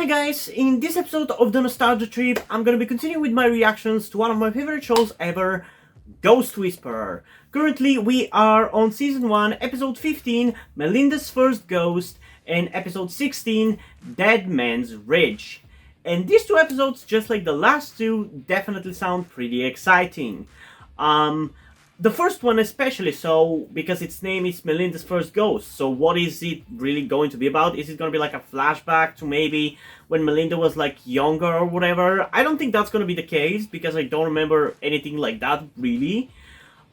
Hi guys, in this episode of the Nostalgia Trip, I'm gonna be continuing with my reactions to one of my favorite shows ever, Ghost Whisperer. Currently, we are on Season 1, Episode 15, Melinda's First Ghost, and Episode 16, Dead Man's Ridge. And these two episodes, just like the last two, definitely sound pretty exciting. The first one especially so, because its name is Melinda's First Ghost. So what is it really going to be about? Is it going to be like a flashback to maybe when Melinda was like younger or whatever? I don't think that's going to be the case, because I don't remember anything like that really.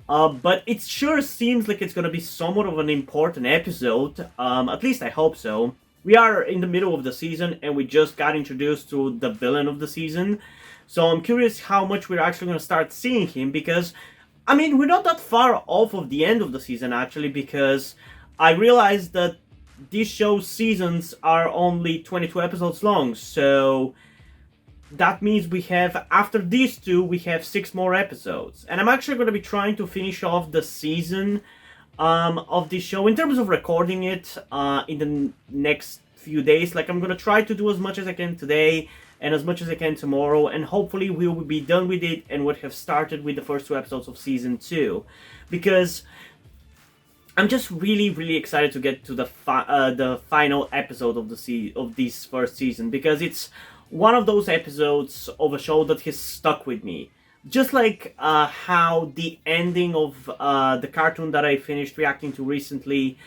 But it sure seems like it's going to be somewhat of an important episode. At least I hope so. We are in the middle of the season and we just got introduced to the villain of the season. So I'm curious how much we're actually going to start seeing him, because I mean, we're not that far off of the end of the season, actually, because I realized that these show's seasons are only 22 episodes long, so that means we have, after these two, we have 6 more episodes. And I'm actually going to be trying to finish off the season of this show, in terms of recording it in the next few days. Like, I'm going to try to do as much as I can today, and as much as I can tomorrow, and hopefully we will be done with it and would have started with the first 2 episodes of Season 2. Because I'm just really excited to get to the final episode of this first season, because it's one of those episodes of a show that has stuck with me. Just like how the ending of the cartoon that I finished reacting to recently,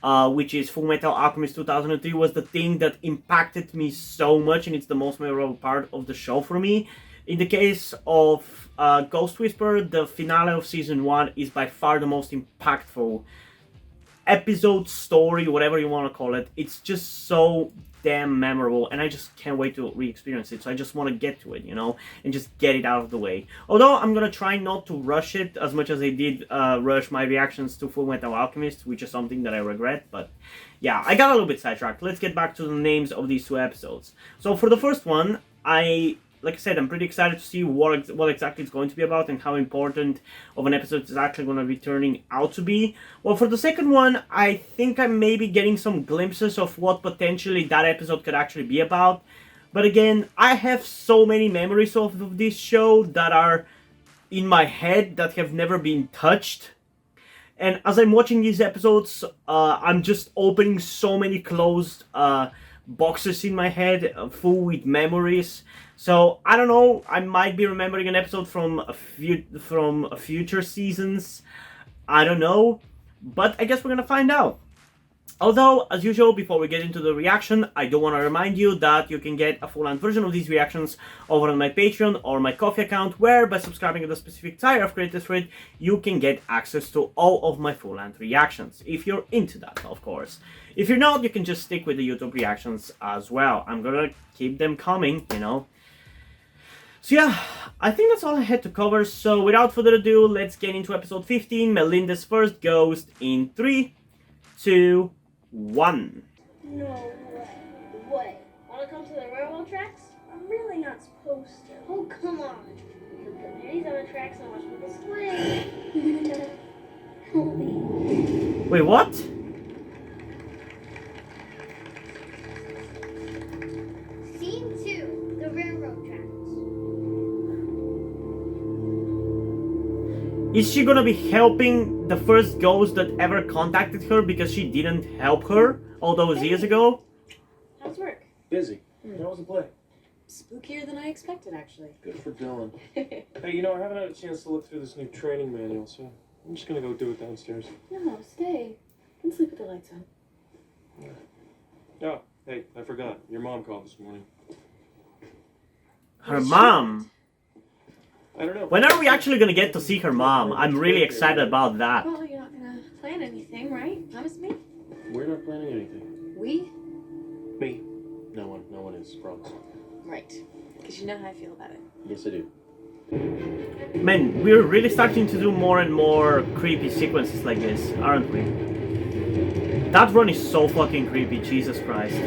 which is Full Metal Alchemist 2003, was the thing that impacted me so much, and it's the most memorable part of the show for me. In the case of Ghost Whisperer, the finale of Season 1 is by far the most impactful episode, story, whatever you want to call it. It's just so damn memorable, and I just can't wait to re-experience it. So I just want to get to it, you know, and just get it out of the way. Although I'm gonna try not to rush it as much as I did rush my reactions to Full Metal Alchemist, which is something that I regret. But yeah, I got a little bit sidetracked. Let's get back to the names of these 2 episodes. So for the first one, like I said, I'm pretty excited to see what exactly it's going to be about and how important of an episode it's actually going to be turning out to be. Well, for the second one, I think I'm maybe getting some glimpses of what potentially that episode could actually be about. But again, I have so many memories of this show that are in my head that have never been touched. And as I'm watching these episodes, I'm just opening so many closed boxes in my head full with memories. So I don't know, I might be remembering an episode from future seasons. I don't know, but I guess we're gonna find out. Although, as usual, before we get into the reaction, I do want to remind you that you can get a full-length version of these reactions over on my Patreon or my Ko-fi account, where by subscribing to a specific tier of Creators Thread, you can get access to all of my full-length reactions, if you're into that, of course. If you're not, you can just stick with the YouTube reactions as well. I'm gonna keep them coming, you know. So yeah, I think that's all I had to cover, so without further ado, let's get into episode 15, Melinda's First Ghost, in 3, 2, 1. No way. What? Wanna come to the railroad tracks? I'm really not supposed to. Oh, come on. Look at these on the tracks and watch me display. Help me. Wait, what? Scene 2, the railroad tracks. Is she gonna be helping the first ghost that ever contacted her because she didn't help her all those years ago? How's work? Busy. How was the play? Spookier than I expected, actually. Good for Dylan. Hey, you know, I haven't had a chance to look through this new training manual, so I'm just gonna go do it downstairs. No, stay. You can sleep with the lights on. Oh, hey, I forgot. Your mom called this morning. Her mom? I don't know. When are we actually gonna get to see her mom? I'm really excited about that. Well, you're not gonna plan anything, right? Promise me? We're not planning anything. We? Me? No one is, promise. Right. Because you know how I feel about it. Yes, I do. Man, we're really starting to do more and more creepy sequences like this, aren't we? That run is so fucking creepy, Jesus Christ. Do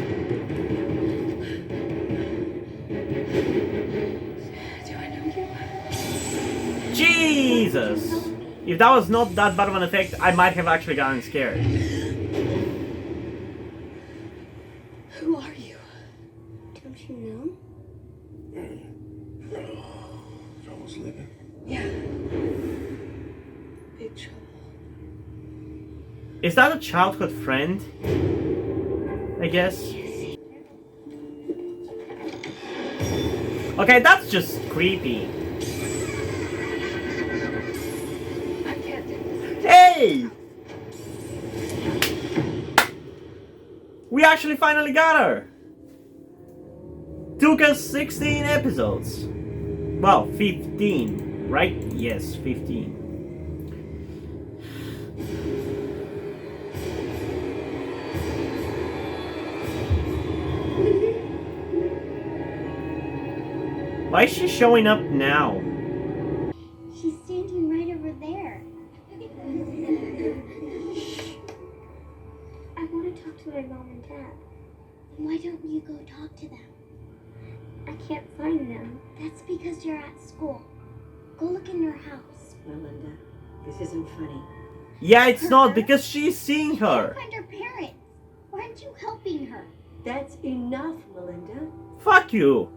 I know you? Jesus! If that was not that bad of an effect, I might have actually gotten scared. Who are you? Don't you Is that a childhood friend? I guess. Okay, that's just creepy. Hey! We actually finally got her! Took us 16 episodes. Well, 15, right? Yes, 15. Why is she showing up now? She's standing right over there. I want to talk to my mom and dad. Why don't you go talk to them? I can't find them. That's because you're at school. Go look in your house. Melinda, this isn't funny. Yeah, it's not because she's seeing her. Can't find her parents. Why aren't you helping her? That's enough, Melinda. Fuck you.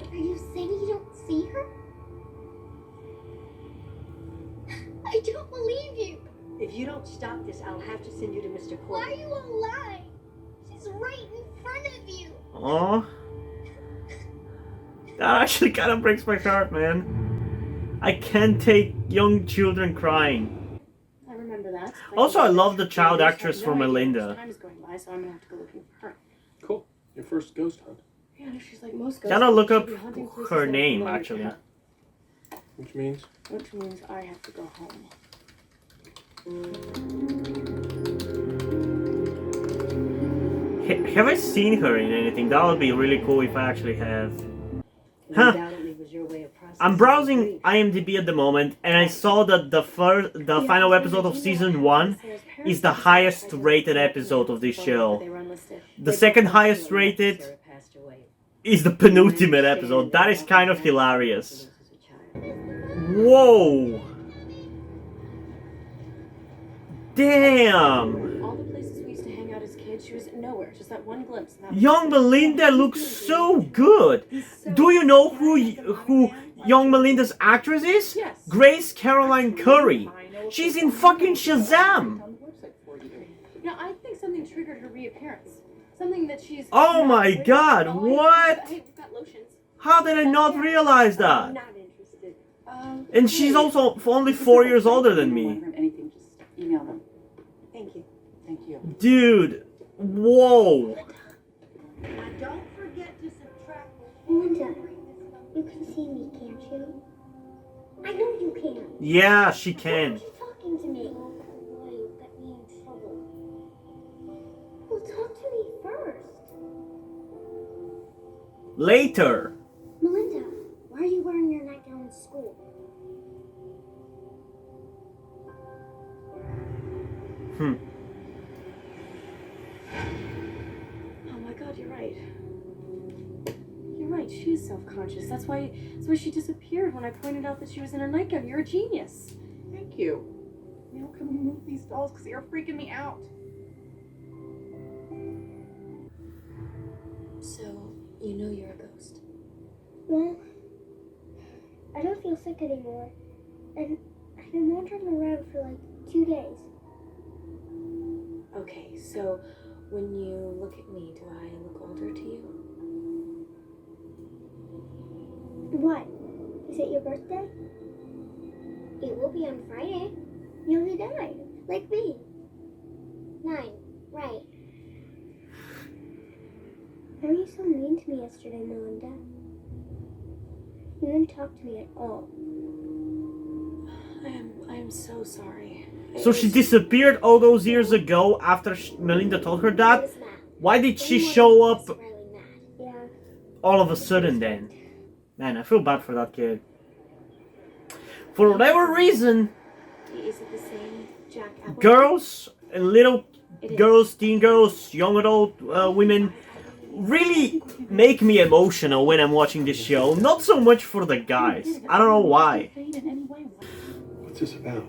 Are you saying you don't see her? I don't believe you. If you don't stop this, I'll have to send you to Mr. Why are Corbin. you alive? She's right in front of you. Aw. That actually kind of breaks my heart, man. I can't take young children crying. I remember that. Also, I love the child Yeah, actress no for idea how much Melinda. time is going by, so I'm gonna have to go looking for her. Cool. Your first ghost hunt. Yeah, no, she's like most ghosts. Gotta look she'll up be hunting places her that name, are familiar to actually. her. Which means? Which means I have to go home. Have I seen her in anything? That would be really cool if I actually have. It Huh. undoubtedly was your way of processing I'm browsing grief. IMDb at the moment, and I saw that the final episode of season 1 is the highest rated episode of this show. The second highest rated Sarah passed away. is the penultimate episode. That is kind of hilarious. Whoa! Damn! All the places we used to hang out as kids, she was nowhere. Just that one glimpse. And that was Young it. Melinda looks so good. Do you know who young Melinda's actress is? Yes. Grace Caroline Curry. She's in fucking Shazam. You know, I think something triggered her reappearance. Something that she's. Oh not my aware of. God, Oh, what? Hey, we've got lotions. How did I not realize I'm that? not interested. And she's also only 4 years older than me. Anything, just email them. Thank you. Thank you. Dude, whoa. Now don't forget to subtract. Melinda, you can see me, can't you? I know you can. Yeah, she Why can. aren't you talking to me? Why you got me in trouble? Well, talk to me first. Later. Melinda, why are you wearing your nightgown in school? Oh my God, you're right. You're right. She is self-conscious. That's why she disappeared when I pointed out that she was in her nightgown. You're a genius. Thank you. You know, can we move these dolls because they're freaking me out? So you know you're a ghost. Well, I don't feel sick anymore. And I've been wandering around for like 2 days. Okay, so when you look at me, do I look older to you? What? Is it your birthday? It will be on Friday. You'll be 9, like me. 9, right. Why were you so mean to me yesterday, Melinda? You didn't talk to me at all. I am so sorry. So she disappeared all those years ago after Melinda told her I that? was mad. Why did she Everyone show was up really mad. Yeah. all of a sudden then? Man, I feel bad for that kid. For whatever reason, Is it the same Jack Apple? girls and little It is. girls, teen girls, young adult women really make me emotional when I'm watching this show. Not so much for the guys. I don't know why. What's this about?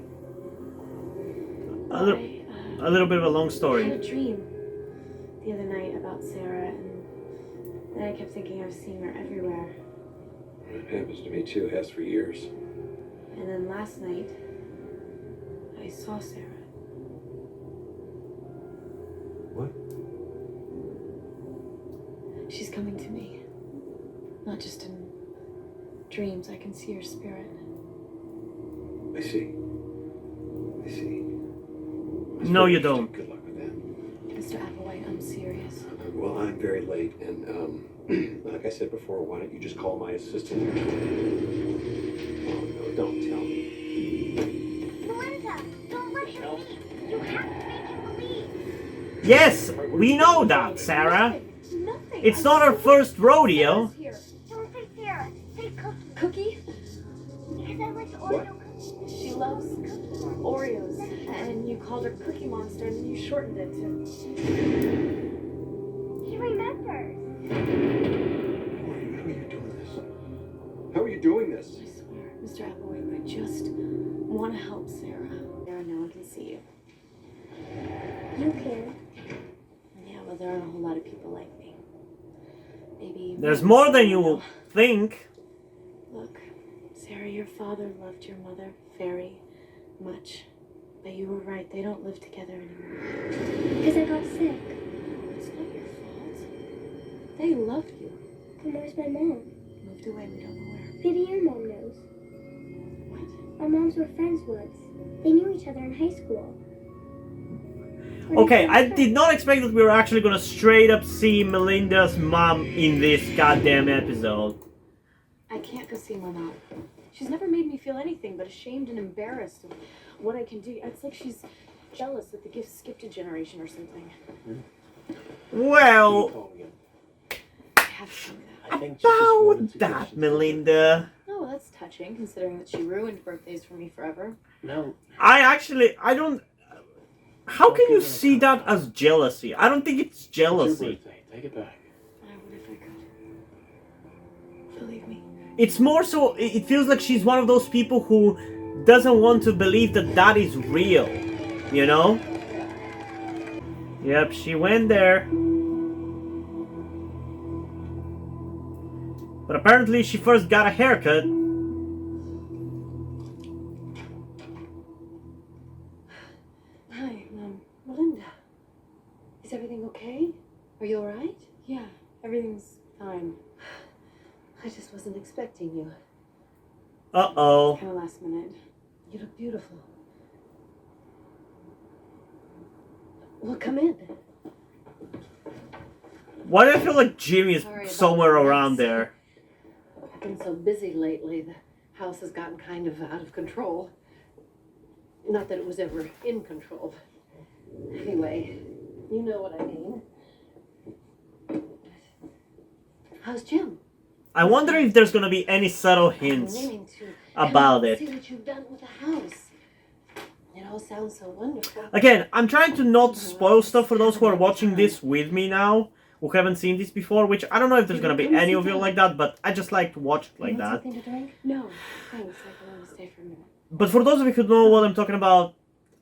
A little bit of a long I had story. a dream the other night about Sarah, and then I kept thinking I was seeing her everywhere. It happens to me too, has for years. And then last night, I saw Sarah. What? She's coming to me. Not just in dreams. I can see her spirit. I see. I see. That's No, very you interesting. don't. Good luck with that. Mr. Applewhite, I'm serious. Well, I'm very late, and like I said before, why don't you just call my assistant? Oh no, don't tell me. Melinda, don't let him leave. You have to make him believe. Yes, we know that, Sarah. Nothing. It's not her first rodeo. Here. Don't say Sarah. Say Cookie. Cookie? Because I like Oreo cookies. She loves Oreos. And you called her Cookie Monster and then you shortened it to... He remembers. How are you doing this? How are you doing this? I swear, Mr. Applewhite, I just want to help Sarah. Sarah, no one can see you. You can. Yeah, well, there aren't a whole lot of people like me. Maybe... There's more than you think. Look, Sarah, your father loved your mother very much. But you were right, they don't live together anymore. Because I got sick. It's not your fault. They loved you. And where's my mom? Moved away, we don't know where. Maybe your mom knows. What? Our moms were friends once. They knew each other in high school. Okay, I did not expect that we were actually gonna straight up see Melinda's mom in this goddamn episode. I can't go see my mom. She's never made me feel anything but ashamed and embarrassed of what I can do. It's like she's jealous that the gift skipped a generation or something. Well, Call again. I have to do that. I think just about wanted to that, get- Melinda. Oh, well, that's touching, considering that she ruined birthdays for me forever. No, I don't... How can you see that as jealousy? I don't think it's it's your jealousy. birthday. Take it back. I would if I could. Believe me. It's more so, it feels like she's one of those people who doesn't want to believe that that is real. You know? Yep, she went there. But apparently she first got a haircut. Hi, Melinda. Is everything okay? Are you alright? Yeah, everything's fine. I just wasn't expecting you. Uh-oh. Kind of last minute. You look beautiful. Well, come in. Why do I feel like Jimmy is Sorry about somewhere the around mess. there? I've been so busy lately, the house has gotten kind of out of control. Not that it was ever in control. Anyway, you know what I mean. How's Jim? I wonder if there's gonna be any subtle hints I'm meaning to about come it. See what you've done with the house. It all sounds so wonderful. Again, I'm trying to not spoil stuff for those who are watching this with me now, who haven't seen this before, which I don't know if there's gonna be any of you like that, but I just like to watch it like You want that. something to drink? No, thanks. I can only stay for a minute. But for those of you who know what I'm talking about,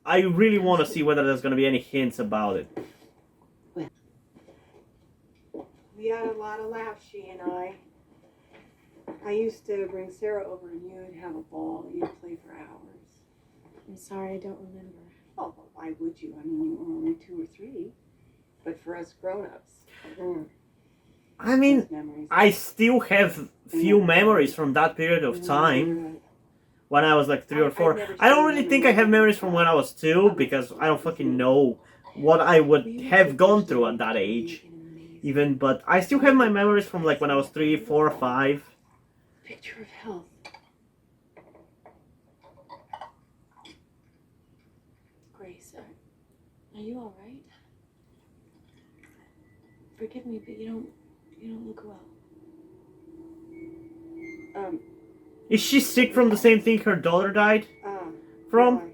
I really want to see whether there's gonna be any hints about it. We had a lot of laughs, she and I. I used to bring Sarah over and you'd have a ball. You'd play for hours. I'm sorry, I don't remember. Oh, well, why would you? I mean, you were only 2 or 3. But for us grown-ups, I mean, those memories. I still have few memories from that period of time, when I was like 3 or 4. I don't really think I have memories from when I was 2, because I don't fucking know what I would have gone through at that age, even, but I still have my memories from like when I was 3, 4, 5. Picture of health. Grace, are you all right? Forgive me, but you don't look well. Is she sick from the same thing her daughter died from? well,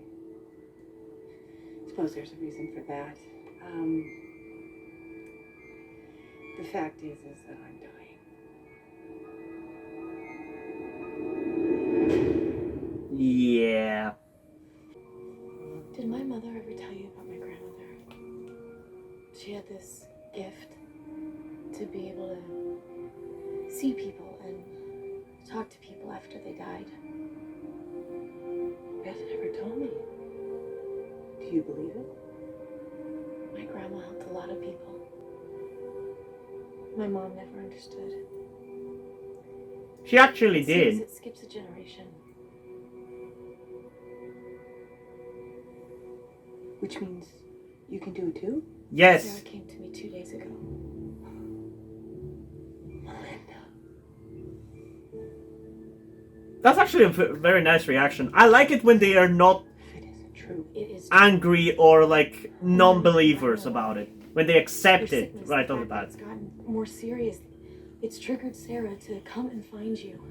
I suppose there's a reason for that. The fact is that I'm dying. Yeah. Did my mother ever tell you about my grandmother? She had this gift to be able to see people and talk to people after they died. Beth never told me. Do you believe it? My grandma helped a lot of people. My mom never understood. She actually It seems did. it skips a generation. Which means you can do it too? Yes. Sarah came to me 2 days ago. Melinda. That's actually a very nice reaction. I like it when they are not If it isn't true, It is angry or like non-believers about it. When they Your accept it sickness, right on the fact bat. that It's gotten more serious. It's triggered Sarah to come and find you.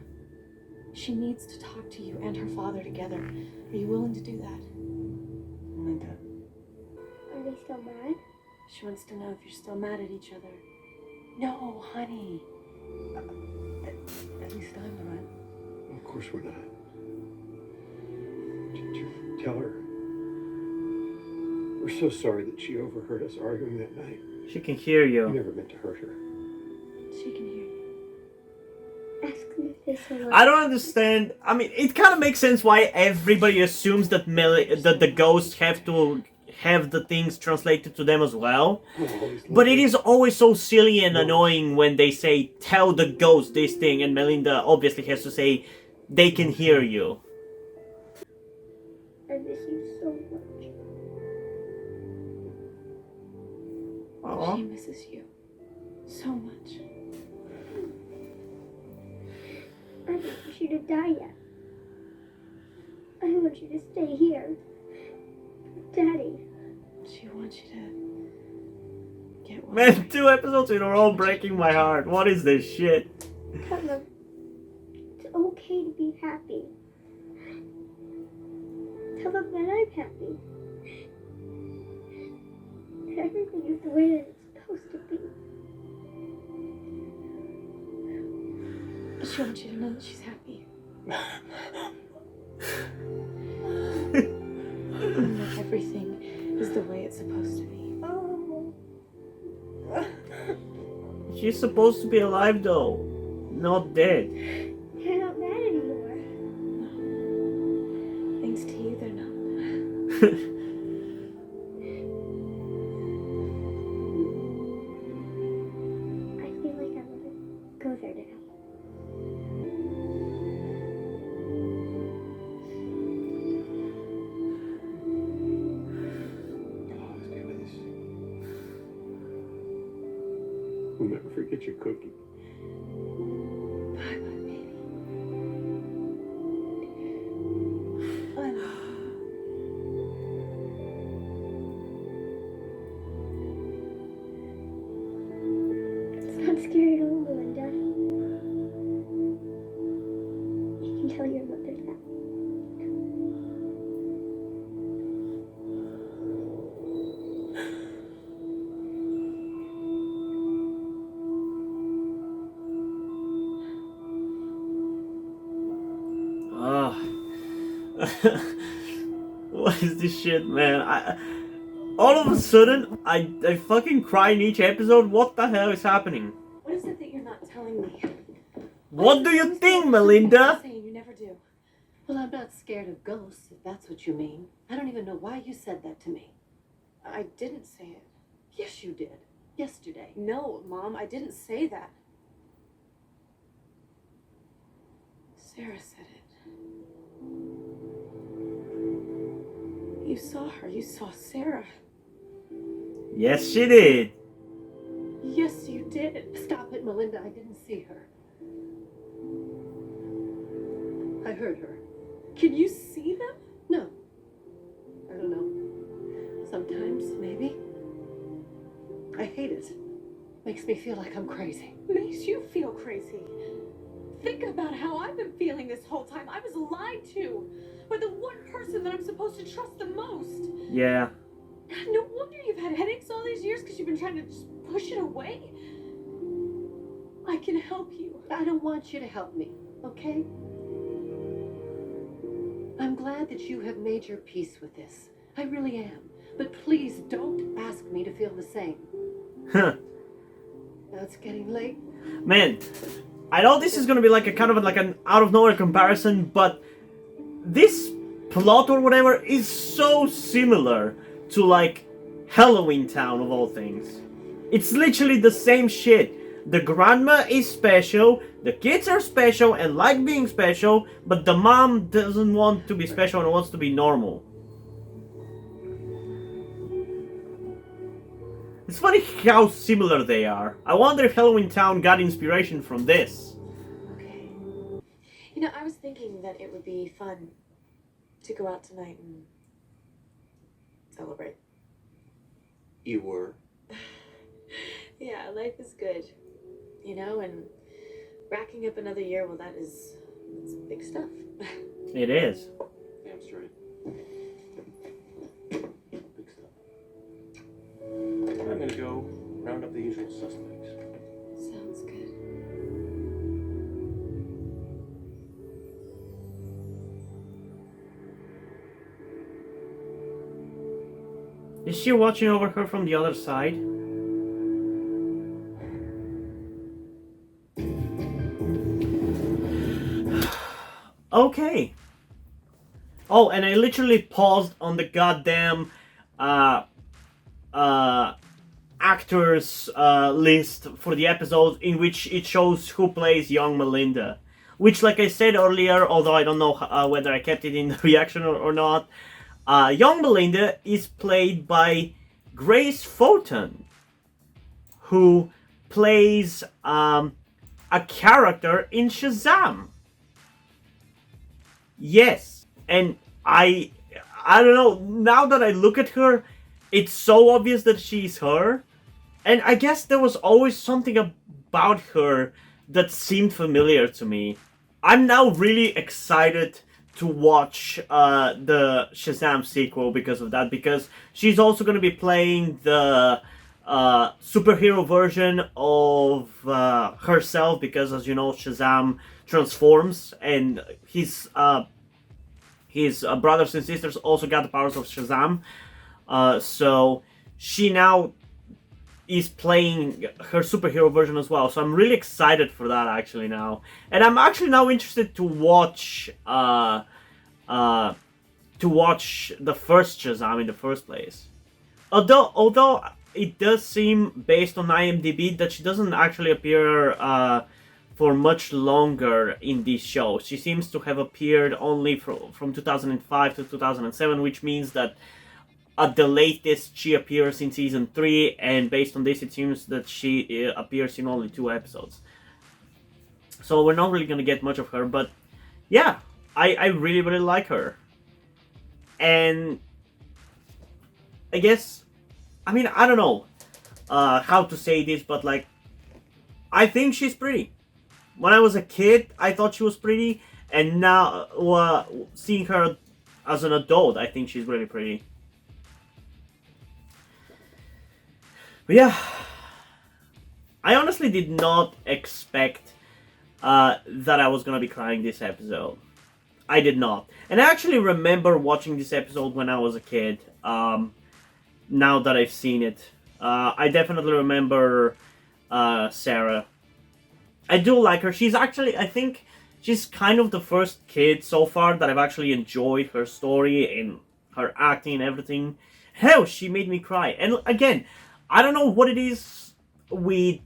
She needs to talk to you and her father together. Are you willing to do that? Melinda. Are they still mad? She wants to know if you're still mad at each other. No, honey. At least I'm not. Of course we're not. Tell her. We're so sorry that she overheard us arguing that night. She can hear We you. never meant to hurt her. She can hear you. Ask them if they still love I don't understand. I mean, it kind of makes sense why everybody assumes that that the ghosts have to have the things translated to them as well. But it is always so silly and annoying when they say, tell the ghost this thing, and Melinda obviously has to say, they can hear you. I miss you so much. Aw. She misses you so much. I don't want you to die yet. I want you to stay here. Daddy. She wants you to get well. Man, 2 episodes in a row breaking my heart. What is this shit? Tell them it's okay to be happy. Tell them that I'm happy. That everything is the way that it's supposed to be. She wants you to know that she's happy. And that everything is the way it's supposed to be. Oh. She's supposed to be alive though, not dead. You're not mad anymore. Thanks to you, they're not. I feel like I want to go there now. God's goodness. We'll never forget your cookie. Bye, bye, baby. I love you. It's not scary at all, Melinda. You can tell your mother that. Ah. What is this shit, man? All of a sudden, I fucking cry in each episode. What the hell is happening? What is it that you're not telling me? What do you think, Melinda? Saying you never do. Well, I'm not scared of ghosts, if that's what you mean. I don't even know why you said that to me. I didn't say it. Yes, you did. Yesterday. No, Mom, I didn't say that. Sarah said it. You saw her. You saw Sarah. Yes, she did. Yes, you did. Stop it, Melinda. I didn't see her. I heard her. Can you see them? No. I don't know. Sometimes, maybe. I hate it. Makes me feel like I'm crazy. Makes you feel crazy. Think about how I've been feeling this whole time. I was lied to by the one person that I'm supposed to trust the most. Yeah. No wonder you've had headaches all these years because you've been trying to just push it away. I can help you. I don't want you to help me, okay? I'm glad that you have made your peace with this. I really am. But please don't ask me to feel the same. Huh. Now it's getting late. Man, I know this is gonna be like a kind of like an out of nowhere comparison, but this plot or whatever is so similar to like Halloween Town of all things. It's literally the same shit. The grandma is special, the kids are special and like being special, but the mom doesn't want to be special and wants to be normal. It's funny how similar they are. I wonder if Halloween Town got inspiration from this. Okay. You know, I was thinking that it would be fun to go out tonight and celebrate. You were? Yeah, life is good. You know, and racking up another year, well, that's big stuff. It is. Damn straight. Big stuff. I'm gonna go round up the usual suspects. Sounds good. Is she watching over her from the other side? Okay. Oh, and I literally paused on the goddamn actors list for the episode in which it shows who plays young Melinda. Which, like I said earlier, although I don't know whether I kept it in the reaction or not, young Melinda is played by Grace Fulton, who plays a character in Shazam. Yes, and I don't know, now that I look at her, it's so obvious that she's her, and I guess there was always something about her that seemed familiar to me. I'm now really excited to watch the Shazam sequel because of that, because she's also going to be playing the superhero version of herself, because as you know, Shazam transforms, and his brothers and sisters also got the powers of Shazam. So she now is playing her superhero version as well. So I'm really excited for that actually now, and I'm actually now interested to watch the first Shazam in the first place. Although it does seem, based on IMDb, that she doesn't actually appear for much longer in this show. She seems to have appeared only from 2005 to 2007, which means that at the latest she appears in season 3, and based on this it seems that she appears in only 2 episodes. So we're not really going to get much of her, but yeah, I really, really like her. And I guess, I mean, I don't know how to say this, but like, I think she's pretty. When I was a kid, I thought she was pretty, and now seeing her as an adult, I think she's really pretty. But yeah, I honestly did not expect that I was gonna be crying this episode. I did not. And I actually remember watching this episode when I was a kid, now that I've seen it. I definitely remember Sarah. I do like her. She's actually, I think, she's kind of the first kid so far that I've actually enjoyed her story and her acting and everything. Hell, she made me cry. And again, I don't know what it is with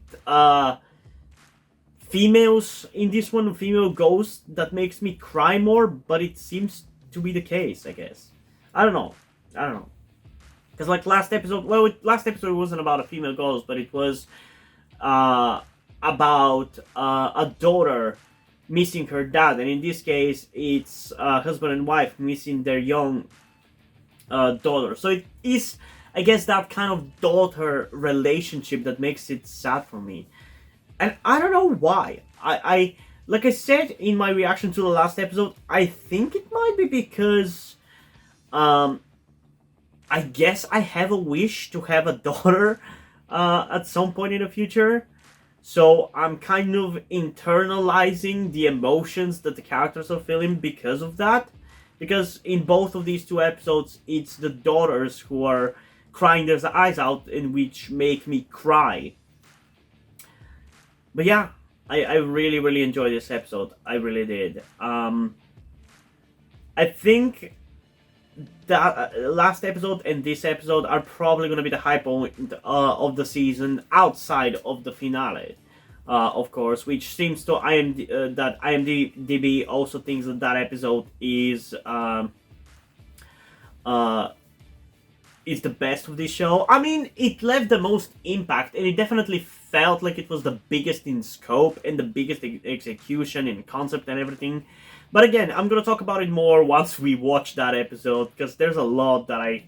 females in this one, female ghosts, that makes me cry more, but it seems to be the case, I guess. I don't know. Because like last episode wasn't about a female ghost, but it was about a daughter missing her dad, and in this case it's husband and wife missing their young daughter. So it is, I guess, that kind of daughter relationship that makes it sad for me. And I don't know why. I like I said in my reaction to the last episode, I think it might be because I guess I have a wish to have a daughter at some point in the future. So I'm kind of internalizing the emotions that the characters are feeling because of that. Because in both of these 2 episodes, it's the daughters who are crying their eyes out, and which make me cry. But yeah, I really, really enjoyed this episode. I really did. I think that last episode and this episode are probably going to be the high point of the season outside of the finale, of course, which seems to that IMDb also thinks that that episode is the best of this show. I mean, it left the most impact, and it definitely felt like it was the biggest in scope and the biggest execution in concept and everything. But again, I'm gonna talk about it more once we watch that episode, because there's a lot that I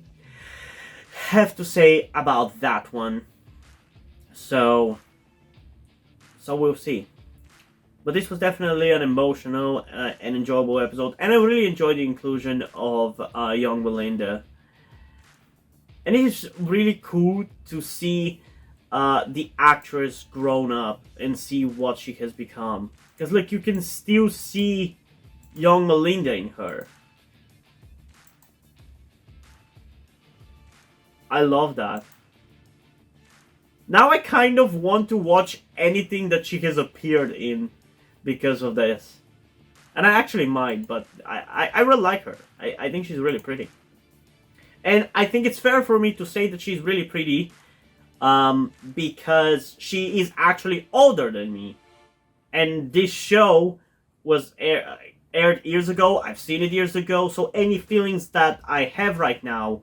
have to say about that one. So we'll see. But this was definitely an emotional and enjoyable episode, and I really enjoyed the inclusion of young Melinda. And it is really cool to see the actress grown up and see what she has become. Because, like, you can still see young Melinda in her. I love that. Now I kind of want to watch anything that she has appeared in because of this. And I actually might, but I really like her. I think she's really pretty. And I think it's fair for me to say that she's really pretty because she is actually older than me. And this show was aired years ago. I've seen it years ago. So any feelings that I have right now,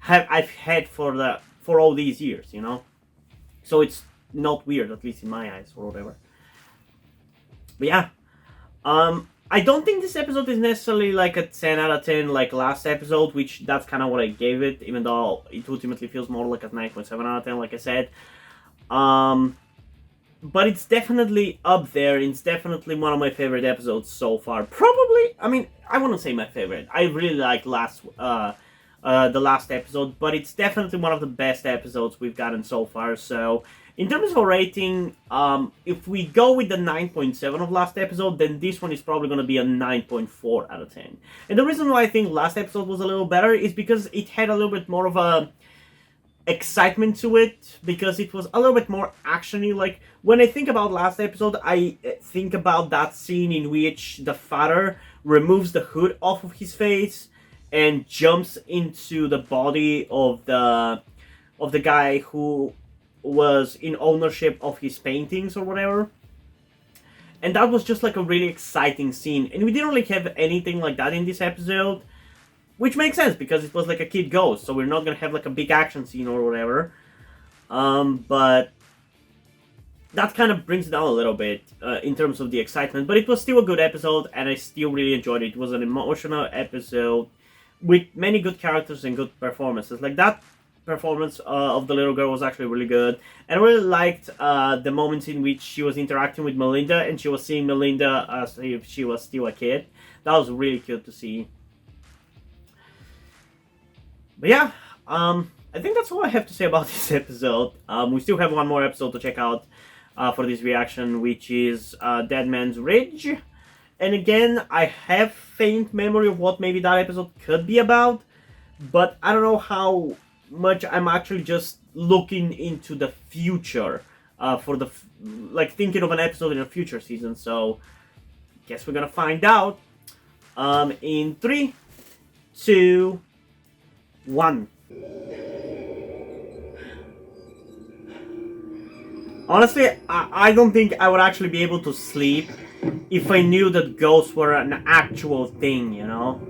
I've had for all these years, you know? So it's not weird, at least in my eyes, or whatever. But yeah. I don't think this episode is necessarily like a 10 out of 10 like last episode, which that's kind of what I gave it, even though it ultimately feels more like a 9.7 out of 10, like I said. But it's definitely up there. It's definitely one of my favorite episodes so far. Probably, I mean, I wouldn't say my favorite. I really like the last episode, but it's definitely one of the best episodes we've gotten so far. So in terms of a rating, if we go with the 9.7 of last episode, then this one is probably going to be a 9.4 out of 10. And the reason why I think last episode was a little better is because it had a little bit more of a excitement to it, because it was a little bit more actiony. Like, when I think about last episode, I think about that scene in which the father removes the hood off of his face and jumps into the body of the guy who was in ownership of his paintings or whatever. And that was just like a really exciting scene. And we didn't really have anything like that in this episode, which makes sense because it was like a kid ghost, so we're not gonna have like a big action scene or whatever. But that kind of brings it down a little bit in terms of the excitement. But it was still a good episode, and I still really enjoyed it. It was an emotional episode with many good characters and good performances. Like, that performance of the little girl was actually really good, and I really liked the moments in which she was interacting with Melinda and she was seeing Melinda as if she was still a kid. That was really cute to see. But yeah, I think that's all I have to say about this episode. We still have one more episode to check out for this reaction, which is Dead Man's Ridge. And again, I have faint memory of what maybe that episode could be about, but I don't know how much I'm actually just looking into the future for the like thinking of an episode in a future season. So guess we're gonna find out in 3, 2, 1. Honestly, I don't think I would actually be able to sleep if I knew that ghosts were an actual thing, you know?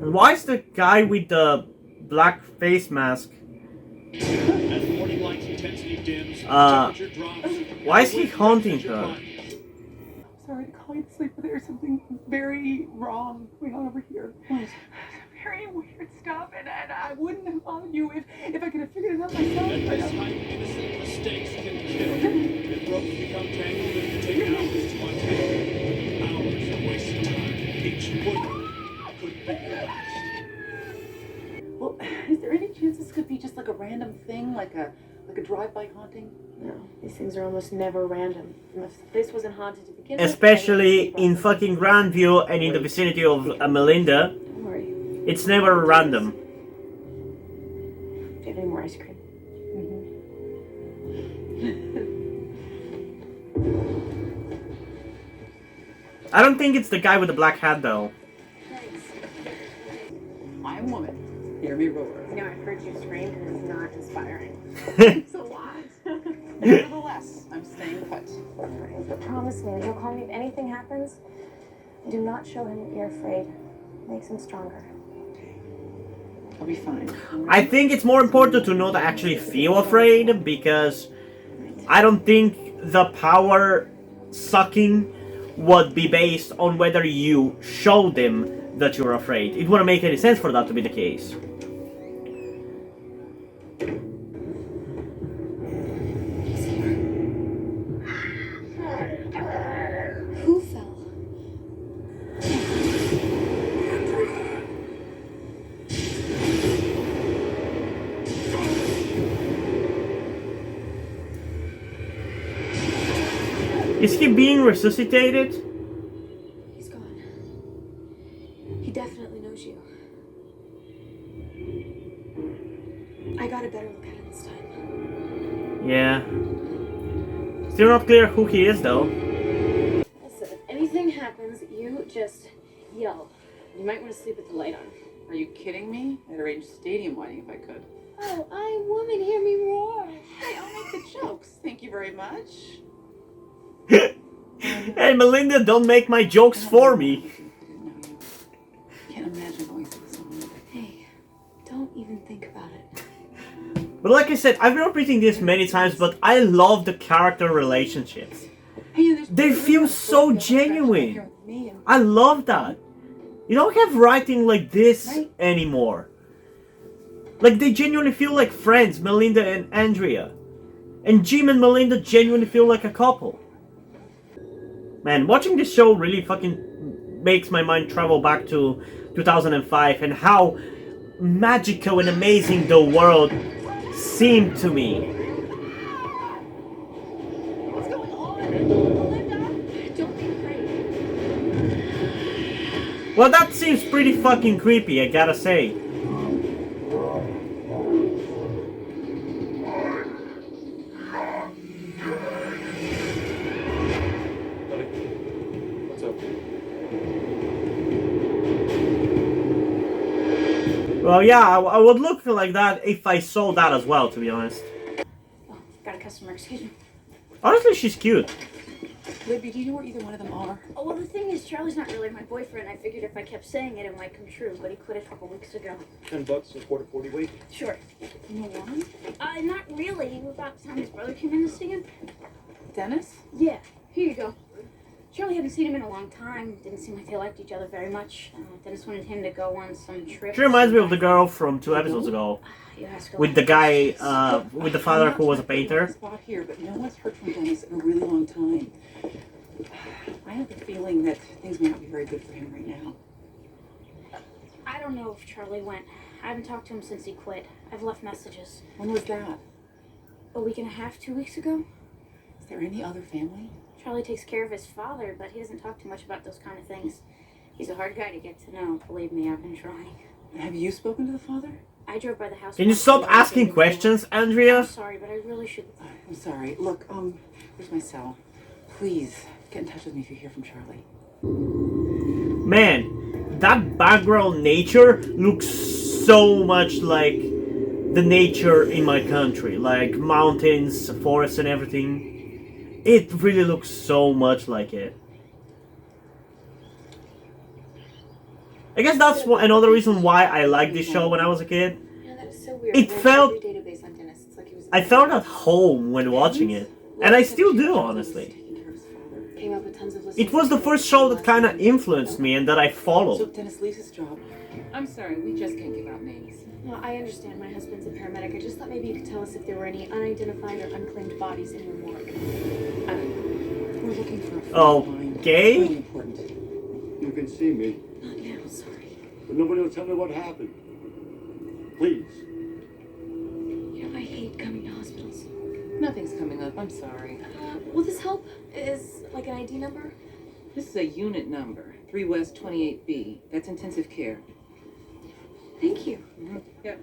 And why is the guy with the black face mask? Why is he haunting her? Sorry to call you to sleep, but there's something very wrong going on over here. What? Very weird stuff, and I wouldn't have bothered you if I could have figured it out myself. At this time, innocent mistakes can kill. If ropes become tangled, it can take hours to untangle. Hours of wasted time. Each one could be your last. Well, is there any chance this could be just like a random thing, like a drive-by haunting? No, these things are almost never random. And if the place wasn't haunted to begin with, Especially in fucking Grandview and in the vicinity of Melinda. Don't worry. It's never random. Do you have any more ice cream? I don't think it's the guy with the black hat though. Thanks. I'm a woman. Hear me roar. You know, I've heard you scream and it's not inspiring. It's a lot. Nevertheless, I'm staying put. But promise me that you'll call me if anything happens. Do not show him that you're afraid. Makes him stronger. I'll be fine. I think it's more important to not actually feel afraid, because I don't think the power sucking would be based on whether you show them that you're afraid. It wouldn't make any sense for that to be the case. Who fell? Is he being resuscitated? He's gone. He definitely knows you. I got a better look at him this time. Yeah. Still not clear who he is though. So if anything happens, you just yell. You might want to sleep with the light on. Are you kidding me? I'd arrange stadium lighting if I could. Oh, I woman, hear me roar. Hey, I'll make the jokes. Thank you very much. Hey Melinda, don't make my jokes for me. Can't imagine going through this alone. Hey, don't even think about it. But like I said, I've been repeating this many times, but I love the character relationships. They feel so genuine. I love that. You don't have writing like this anymore. Like, they genuinely feel like friends, Melinda and Andrea. And Jim and Melinda genuinely feel like a couple. Man, watching this show really fucking makes my mind travel back to 2005 and how magical and amazing the world seemed to me. What's going on? Melinda? Don't be afraid. Well, that seems pretty fucking creepy, I gotta say. What's up? Well, yeah, I would look like that if I saw that as well, to be honest. Oh, got a customer, excuse me. Honestly, she's cute. Libby, do you know where either one of them are? Oh, well, the thing is, Charlie's not really my boyfriend. I figured if I kept saying it, it might come true, but he quit a couple weeks ago. $10 a quarter 40 weight. Sure. Milan? Not really. He was about the time his brother came in to see him. Dennis? Yeah, here you go. Charlie hadn't seen him in a long time. Didn't seem like they liked each other very much. Dennis wanted him to go on some trip. She reminds me of the girl from 2 episodes ago. You ask her With why. the guy, with the father who was a painter. Spot here, but no one's heard from Dennis in a really long time. I have the feeling that things may not be very good for him right now. I don't know if Charlie went. I haven't talked to him since he quit. I've left messages. When was that? A week and a half, 2 weeks ago. Is there any other family? Charlie takes care of his father, but he doesn't talk too much about those kind of things. He's a hard guy to get to know. Believe me, I've been trying. Have you spoken to the father? I drove by the house. Can you once stop the other asking day. questions, I'm Andrea? sorry, but I really should. I'm sorry. Look, here's my cell. Please, get in touch with me if you hear from Charlie. Man, that background nature looks so much like the nature in my country. Like mountains, forests and everything. It really looks so much like it. I guess that's another reason why I liked this show when I was a kid. Yeah, that was so weird. It I ran felt- every database on Dennis. It's like he was I felt at home when watching it. And I still do, honestly. Taking care of his father. Came up with tons of It was the first show that kind of influenced me and that I So followed. Dennis leaves his job. I'm sorry, we just can't give out names. Well, I understand my husband's a paramedic. I just thought maybe you could tell us if there were any unidentified or unclaimed bodies in your morgue. We're looking for a friend Oh, of mine. gay? Really important. You can see me, Not now, sorry. but nobody will tell me what happened. Please. You know, I hate coming to hospitals. Nothing's coming up, I'm sorry. Will this help? Is like an ID number? This is a unit number, 3 West 28B. That's intensive care. Thank you. Yep.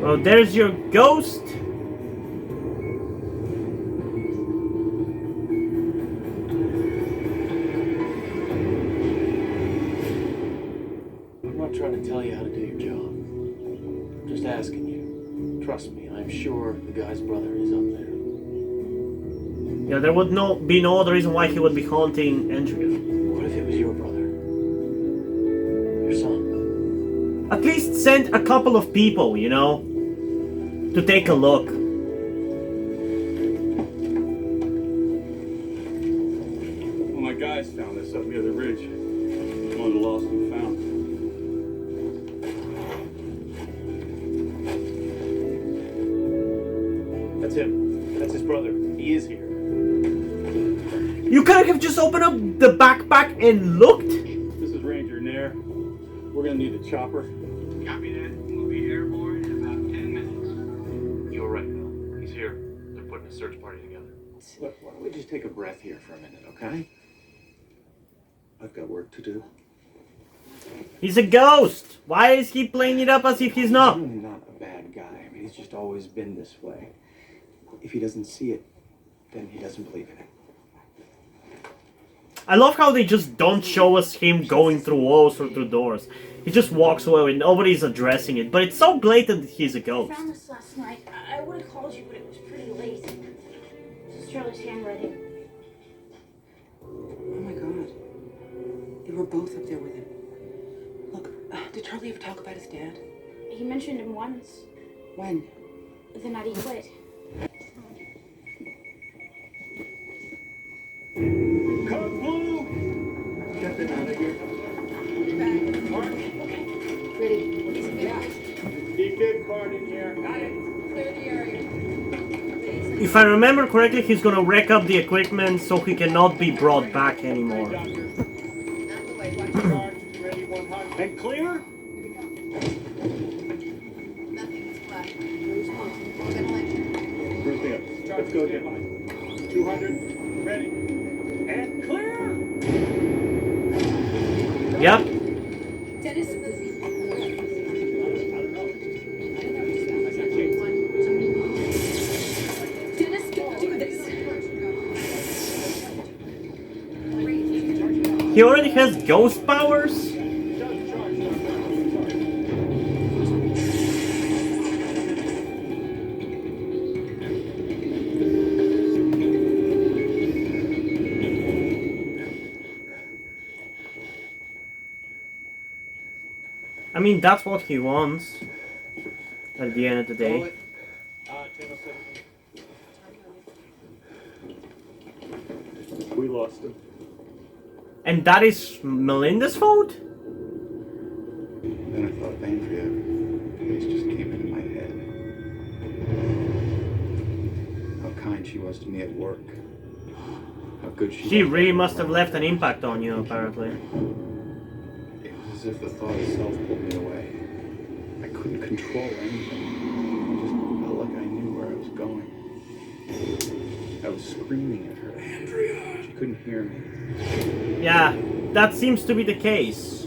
Well, there's your ghost. I'm not trying to tell you how to do your job. I'm just asking you. Trust me, I'm sure the guy's brother is up there. Yeah, there would be no other reason why he would be haunting Andrea. What if it was your brother? Your son? At least send a couple of people, you know, to take a look. Well, my guys found this up near the ridge. One of the lost and found. That's him. That's his brother. He is here. You could have just opened up the backpack and looked. This is Ranger Nair. We're gonna need a chopper. Copy that. We'll be airborne in about 10 minutes. You're right, Bill. He's here. They're putting a search party together. Look, why don't we just take a breath here for a minute, okay? I've got work to do. He's a ghost. Why is he playing it up as if he's not? He's really not a bad guy. I mean, he's just always been this way. If he doesn't see it, then he doesn't believe in it. I love how they just don't show us him going through walls or through doors. He just walks away and nobody's addressing it. But it's so blatant that he's a I ghost. found this last night. I would have called you, but it was pretty late. This is Charlie's handwriting. Oh my god. They were both up there with him. Look, did Charlie ever talk about his dad? He mentioned him once. When? The night he quit. Code blue! Get them out of here. Mark, Ready? defib card in here. Got it. Clear the area. If I remember correctly, he's gonna wreck up the equipment so he cannot be brought back anymore. Doctor. Out the way. Watch Charge, ready, 100. And clear? nothing. It's flat. Ventilation. Everything up. Let's go get 200. Ready. And clear! Yep. Dennis. Dennis, don't do this. He already has ghost powers? I mean, that's what he wants at the end of the day. We lost him. And that is Melinda's fault? Then I thought of Andrea. Face just came into my head. How kind she was to me at work. How good She really must have left an impact on you, apparently. It was as if the thought itself pulled me away. I couldn't control anything. I just felt like I knew where I was going. I was screaming at her. Andrea! She couldn't hear me. Yeah, that seems to be the case.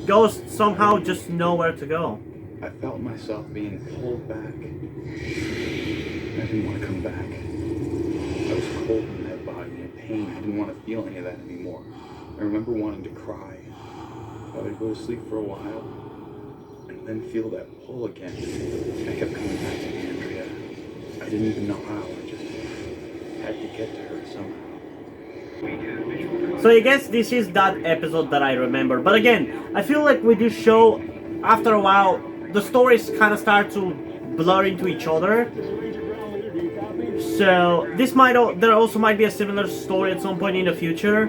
Ghosts somehow just know where to go. I felt myself being pulled back. I didn't want to come back. I was cold in my body and pain. I didn't want to feel any of that anymore. I remember wanting to cry. I would go to sleep for a while and then feel that pull again. I kept coming back to Andrea. I didn't even know how. I just had to get to her somehow. So I guess this is that episode that I remember. But again, I feel like with this show, after a while, the stories kind of start to blur into each other. So there also might be a similar story at some point in the future.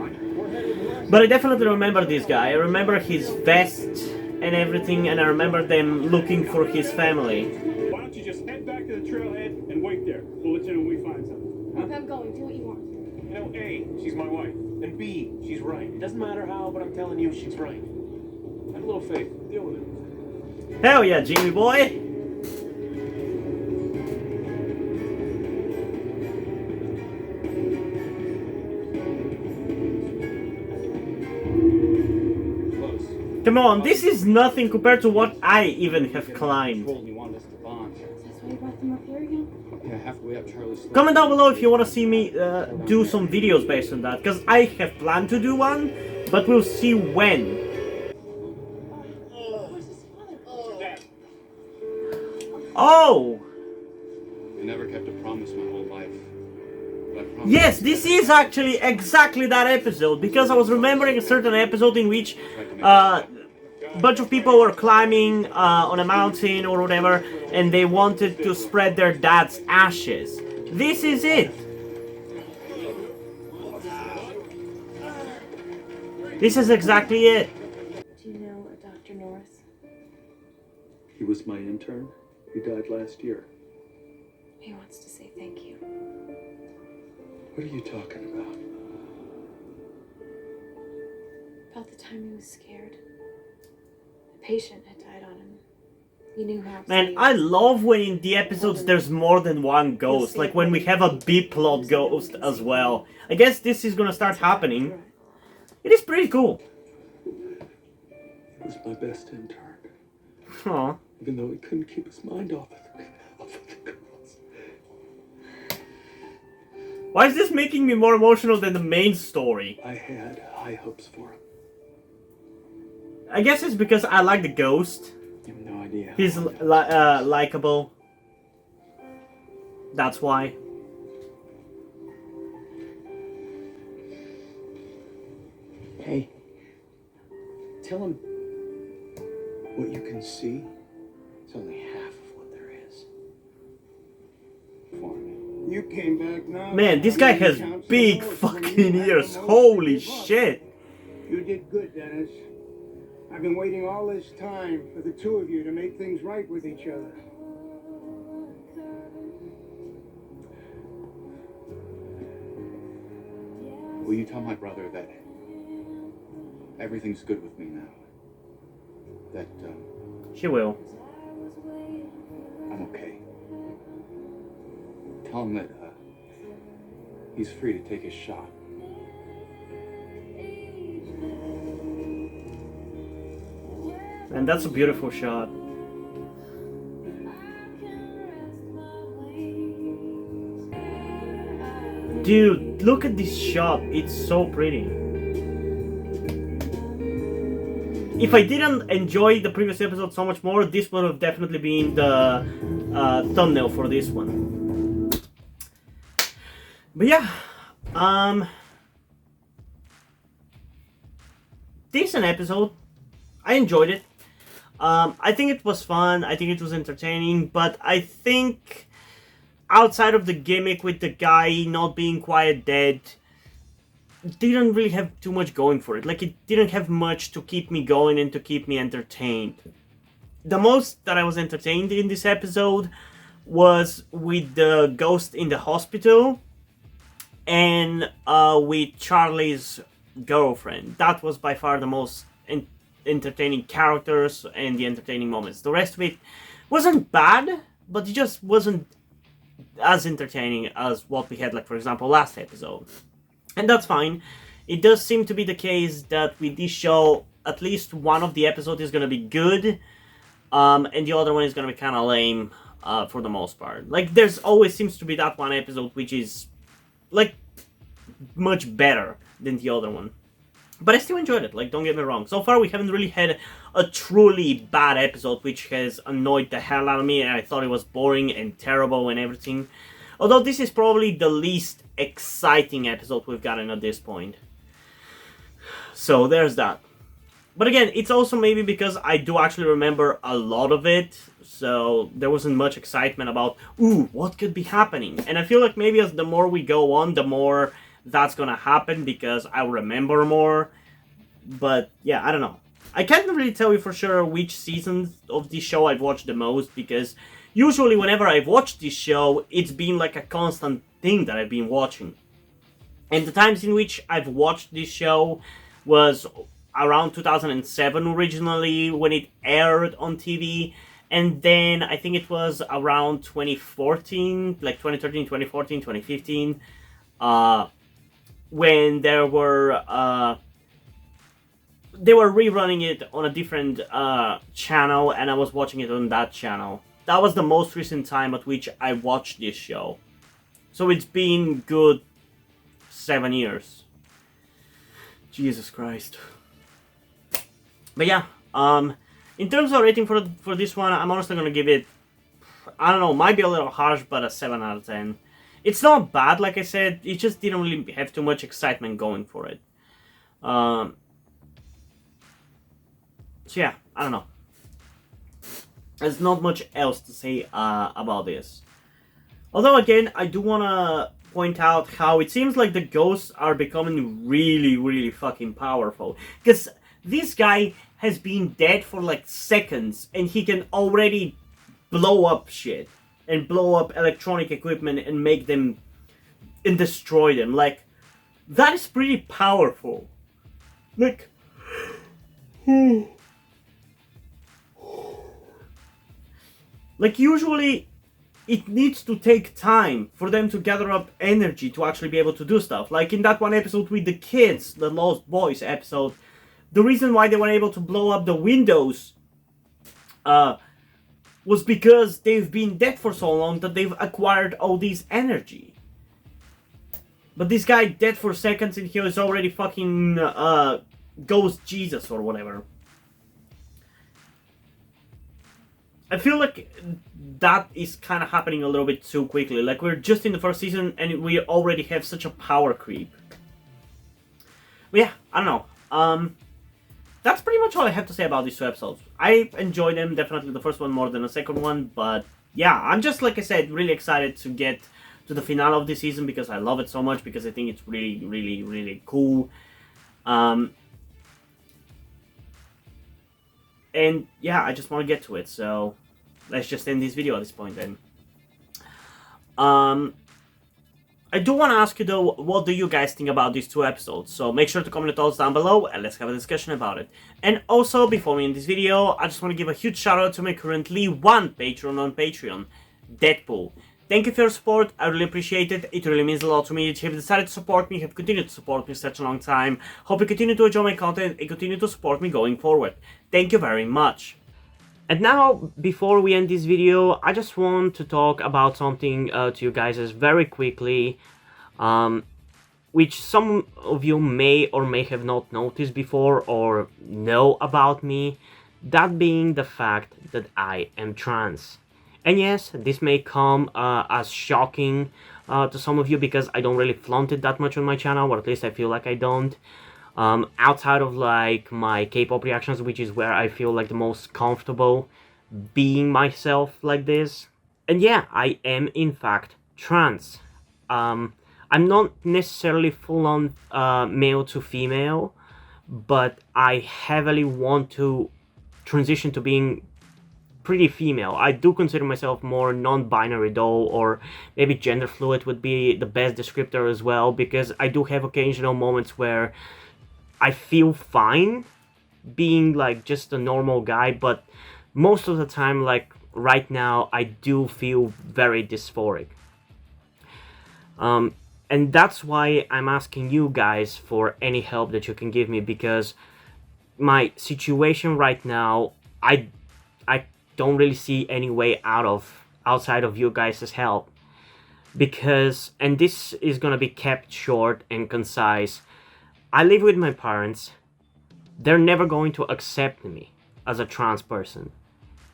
But I definitely remember this guy. I remember his vest and everything, and I remember them looking for his family. Why don't you just head back to the trailhead and wait there? We'll let you know when we find something. I'm going. Do what you want. You know, A, she's my wife. And B, she's right. It doesn't matter how, but I'm telling you, she's right. Have a little faith. Deal with it. Hell yeah, Jimmy boy! Close. Come on, this is nothing compared to what I even have climbed. Told me wanted us to bond. I'm up there again. Yeah, halfway up Charlie's Slope. Comment down below if you want to see me do some videos based on that, because I have planned to do one, but we'll see when. Where's his father? Oh! I never kept a promise my whole life. But I promised Yes, this is actually exactly that episode, because I was remembering a certain episode in which a bunch of people were climbing on a mountain or whatever, and they wanted to spread their dad's ashes. This is it. This is exactly it. Do you know a Dr. Norris? He was my intern. He died last year. He wants to say thank you. What are you talking about? About the time he was scared. A patient had died on him. He knew how. Man, I love when in the episodes there's more than one ghost, like when we have a B-plot ghost as well. I guess this is gonna start happening. It is pretty cool. He was my best intern. Aw. Even though he couldn't keep his mind off of the girls. Why is this making me more emotional than the main story? I had high hopes for him. I guess it's because I like the ghost. You have no idea. He's likable. That's why. Hey, tell him what you can see is only half of what there is. For me. You came back now. Man, this guy has big fucking ears. Holy shit. You did good, Dennis. I've been waiting all this time for the two of you to make things right with each other. Will you tell my brother that everything's good with me now? That, She will. I'm okay. Tell him that, he's free to take his shot. And that's a beautiful shot. Dude, look at this shot. It's so pretty. If I didn't enjoy the previous episode so much more, this would have definitely been the thumbnail for this one. But yeah, decent episode. I enjoyed it. I think it was fun. I think it was entertaining. But I think outside of the gimmick with the guy not being quite dead, it didn't really have too much going for it. Like, it didn't have much to keep me going and to keep me entertained. The most that I was entertained in this episode was with the ghost in the hospital and with Charlie's girlfriend. That was by far the most entertaining characters and the entertaining moments. The rest of it wasn't bad, but it just wasn't as entertaining as what we had, like, for example, last episode. And that's fine. It does seem to be the case that with this show, at least one of the episodes is going to be good, and the other one is going to be kind of lame for the most part. Like, there's always seems to be that one episode which is, like, much better than the other one. But I still enjoyed it, like, don't get me wrong. So far, we haven't really had a truly bad episode, which has annoyed the hell out of me, and I thought it was boring and terrible and everything. Although this is probably the least exciting episode we've gotten at this point. So, there's that. But again, it's also maybe because I do actually remember a lot of it, so there wasn't much excitement about, ooh, what could be happening? And I feel like maybe as the more we go on, the more that's gonna happen because I remember more. But yeah, I don't know. I can't really tell you for sure which season of this show I've watched the most, because usually whenever I've watched this show, it's been like a constant thing that I've been watching. And the times in which I've watched this show was around 2007 originally, when it aired on TV. And then I think it was around 2014, like 2013, 2014, 2015, when they were rerunning it on a different channel, and I was watching it on that channel. that was the most recent time at which I watched this show. So it's been good 7 years. Jesus Christ. But yeah, in terms of rating for this one, I'm honestly gonna give it, I don't know, might be a little harsh, but a 7 out of 10. It's not bad, like I said, it just didn't really have too much excitement going for it. So yeah, I don't know. There's not much else to say about this. Although again, I do wanna point out how it seems like the ghosts are becoming really, really fucking powerful. Because this guy has been dead for like seconds and he can already blow up shit and blow up electronic equipment and make them and destroy them. Like, that is pretty powerful. Like, like usually it needs to take time for them to gather up energy to actually be able to do stuff. Like in that one episode with the kids, the Lost Boys episode, the reason why they were able to blow up the windows was because they've been dead for so long that they've acquired all this energy. But this guy dead for seconds and he was already fucking Ghost Jesus or whatever. I feel like that is kind of happening a little bit too quickly. Like, we're just in the first season and we already have such a power creep. But yeah, I don't know. That's pretty much all I have to say about these two episodes. I enjoyed them, definitely the first one more than the second one. But yeah, I'm just, like I said, really excited to get to the finale of this season because I love it so much, because I think it's really, really, really cool. And yeah, I just want to get to it, so let's just end this video at this point then. I do want to ask you though, what do you guys think about these two episodes? So make sure to comment your thoughts down below and let's have a discussion about it. And also, before we end this video, I just want to give a huge shout out to my currently one patron on Patreon, Deadpool. Thank you for your support, I really appreciate it. It really means a lot to me that you have decided to support me, have continued to support me such a long time. Hope you continue to enjoy my content and continue to support me going forward. Thank you very much. And now, before we end this video, I just want to talk about something to you guys very quickly, which some of you may or may have not noticed before or know about me, that being the fact that I am trans. And yes, this may come as shocking to some of you because I don't really flaunt it that much on my channel, or at least I feel like I don't. Outside of like my K-pop reactions, which is where I feel like the most comfortable being myself like this. And yeah, I am in fact trans. I'm not necessarily full-on male to female, but I heavily want to transition to being pretty female. I do consider myself more non-binary though, or maybe gender fluid would be the best descriptor as well, because I do have occasional moments where I feel fine being like just a normal guy, but most of the time, like right now, I do feel very dysphoric. And that's why I'm asking you guys for any help that you can give me, because my situation right now, I don't really see any way outside of you guys' help. Because, and this is gonna be kept short and concise, I live with my parents. They're never going to accept me as a trans person.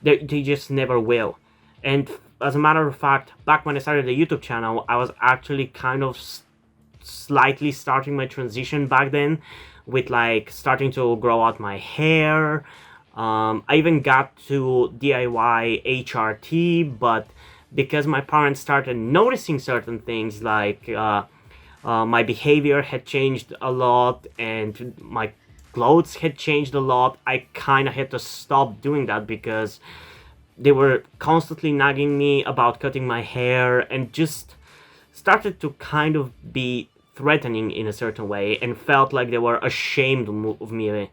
They just never will. And as a matter of fact, back when I started the YouTube channel, I was actually kind of slightly starting my transition back then, with like starting to grow out my hair. I even got to DIY HRT, but because my parents started noticing certain things, like my behavior had changed a lot and my clothes had changed a lot, I kind of had to stop doing that because they were constantly nagging me about cutting my hair and just started to kind of be threatening in a certain way, and felt like they were ashamed of me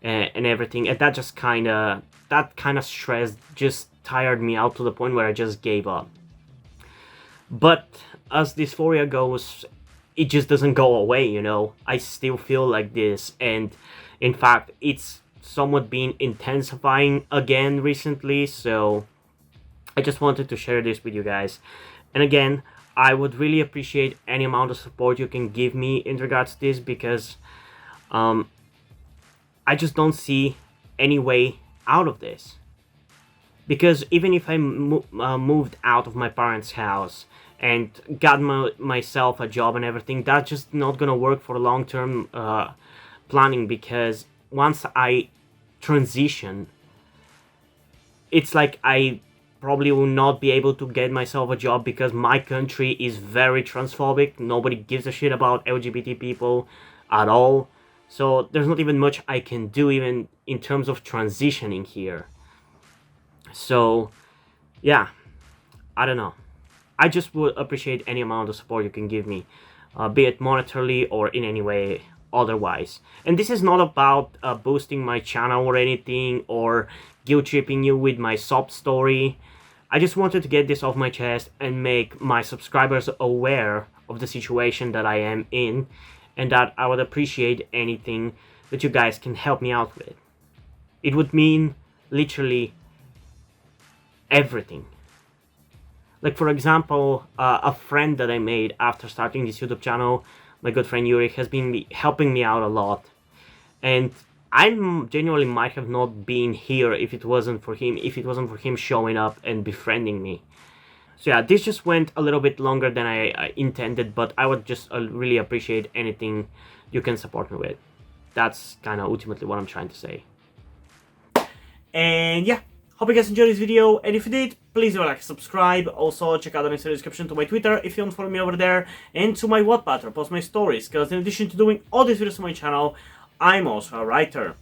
and everything, and that just kind of stress just tired me out to the point where I just gave up. But as dysphoria goes, it just doesn't go away, you know. I still feel like this, and in fact it's somewhat been intensifying again recently, so I just wanted to share this with you guys. And again, I would really appreciate any amount of support you can give me in regards to this, because I just don't see any way out of this. Because even if I moved out of my parents' house and got myself a job and everything, that's just not gonna work for long-term planning, because once I transition, it's like I probably will not be able to get myself a job, because my country is very transphobic. Nobody gives a shit about LGBT people at all. So there's not even much I can do even in terms of transitioning here. So yeah, I don't know. I just would appreciate any amount of support you can give me, be it monetarily or in any way otherwise. And this is not about boosting my channel or anything, or guilt tripping you with my sob story. I just wanted to get this off my chest and make my subscribers aware of the situation that I am in, and that I would appreciate anything that you guys can help me out with. It would mean literally everything. Like, for example, a friend that I made after starting this YouTube channel, my good friend Yuri, has been helping me out a lot. And I genuinely might have not been here if it wasn't for him showing up and befriending me. So yeah, this just went a little bit longer than I intended, but I would just really appreciate anything you can support me with. That's kind of ultimately what I'm trying to say. And yeah, hope you guys enjoyed this video, and if you did, please do like, subscribe. Also, check out the link in the description to my Twitter if you don't follow me over there, and to my Wattpad to post my stories, because in addition to doing all these videos on my channel, I'm also a writer.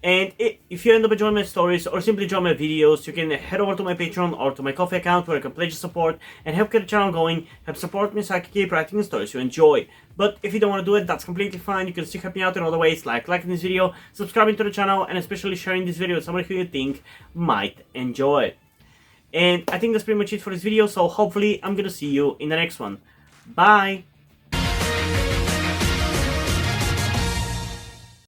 And if you end up enjoying my stories or simply enjoy my videos, you can head over to my Patreon or to my Ko-fi account, where you can pledge your support and help get the channel going, help support me so I can keep writing the stories you enjoy. But if you don't want to do it, that's completely fine. You can still help me out in other ways, like liking this video, subscribing to the channel, and especially sharing this video with somebody who you think might enjoy it. And I think that's pretty much it for this video, so hopefully I'm gonna see you in the next one. Bye!